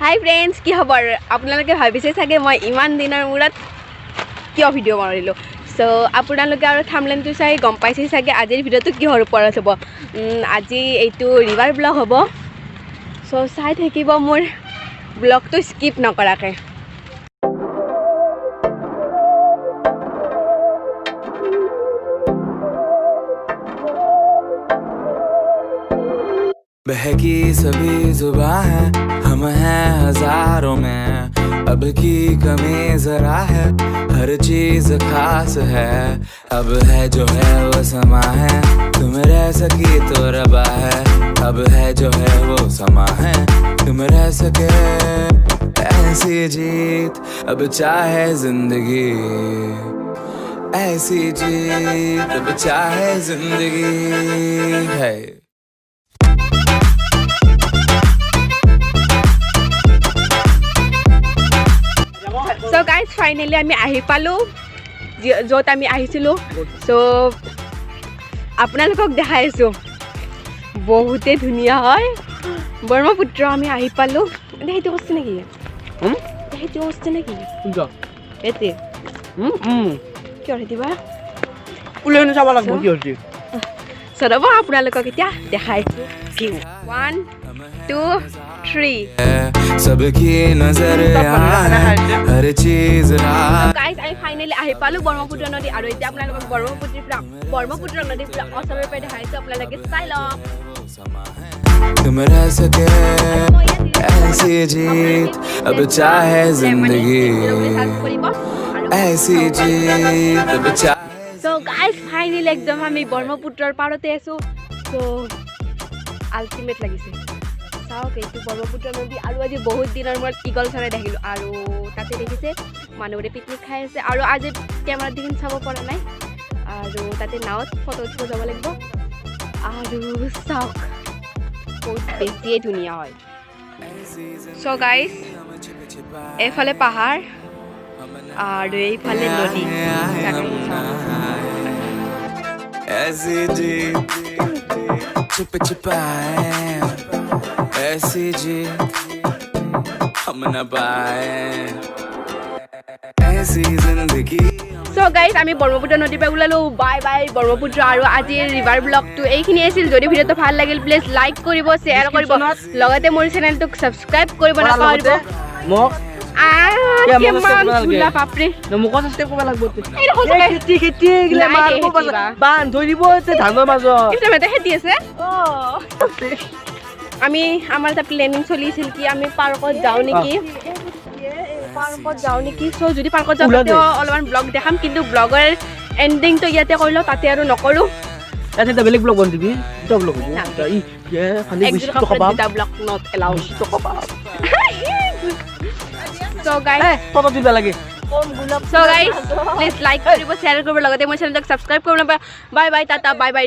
hi friends কি খবৰ আপোনালোকে ভাবিছে চাগে মই ইমান দিনৰ মূৰত কিয় ভিডিঅ' বনাইলো সো আপোনালোকে আৰু থাম্বনেইলটো চাই গম পাইছে চাগে আজিৰ ভিডিঅ'টো কিহৰ ওপৰত হ'ব আজি এইটো ৰিভাৰ ব্লগ হ'ব সো চাই থাকিব মোৰ ব্লগটো স্কিপ নকৰাকে बहकी सभी जुबां है हम हैं हजारों में अब की कमी जरा है हर चीज खास है अब है जो है वो समा है तुम रह सकी तो रबा है अब है जो है वो समा है तुम रह सके ऐसी जीत अब चाहे जिंदगी ऐसी जीत अब चाहे जिंदगी है So guys, finally আমি আহি পালো যত আমি আহিছিলো সো আপোনালোকক দেখাইছো বহুতে ধুনীয়া হয় ব্ৰহ্মপুত্ৰ আমি আহি পালো দেখিটো আছে নেকি দেখিটো আছে নেকি কোনটো এতে কিয় দিবা উলিয়াই চাব লাগিব কি হৈছে সৰব আপোনালোকক এতিয়া দেখাইছো 1 2 3 सबकी नजर यहाँ है हर चीज गाइस आई फाइनली আহি পালো ব্ৰহ্মপুত্ৰ নদী আৰু এতিয়া আপোনালোকক ব্ৰহ্মপুত্ৰ নদী পুৰা অসমৰ পৰা দেখাইছো আপোনালোকে চাই লওক तुम रह सके ऐसी जीत अब चाहे जिंदगी ऐसी जीत अब चाहे सो गाइस फाइनली एकदम আমি ব্ৰহ্মপুত্ৰৰ পাৰতে আছো সো আলটিমেট লাগিছে চাওক এইটো ব্ৰহ্মপুত্ৰ নদী আৰু আজি বহুত দিনৰ মূৰত ইগল চৰাই দেখিলোঁ আৰু তাতে দেখিছে মানুহবোৰে পিকনিক খাই আছে আৰু আজি কেমেৰাত দেখি চাব পৰা নাই আৰু তাতে নাৱত ফটো উঠিব যাব লাগিব আৰু চাওক বহুত বেছিয়ে ধুনীয়া হয় চ' গাইজ এইফালে পাহাৰ আৰু এইফালে নদী ऐसी जीत छुप छुपाए ऐसी जीत हम न पाए ऐसी जिंदगी সো গাইজ আমি ব্ৰহ্মপুত্ৰ নদীৰ পৰা ওলালো বাই বাই ব্ৰহ্মপুত্ৰ আৰু আজিৰ ৰিভাৰ ব্লগটো এইখিনি আছিল যদি ভিডিঅ'টো ভাল লাগিল প্লিজ লাইক কৰিব শ্বেয়াৰ কৰিব লগতে মোৰ চেনেলটোক ছাবস্ক্ৰাইব কৰিব নাপাহৰিব মোক কিমান ধুলা বাপৰে মোক সাবস্ক্ৰাইব কৰিব লাগিব খেতি খেতি গিলা মাৰিব বান ধৰি দিব ধানৰ মাজত ইফালে খেতি আছে আমি আমাৰ এটা প্লেনিং চলিছিল কি আমি পাৰ্কত যাওঁ নেকি সো যদি পাৰ্কত যাওঁ তাতে অলপমান ব্লগ দেখাম কিন্তু ব্লগৰ এণ্ডিংটো ইয়াতে কৰি লওঁ তাতে আৰু নকৰোঁ এটা বেলেগ ব্লগ বনাবি দুটা ব্লগ হ'ব ই খালি বেছি টকা পাম দুটা ব্লগ নট এলাউ টকা পাম সো গাইজ ফটো দিব লাগে সো গাইজ প্লিজ লাইক কৰিব শ্বেয়াৰ কৰিব লগতে মোৰ চেনেলটোক ছাবস্ক্ৰাইব কৰিব নাপাহৰিব bye bye tata bye bye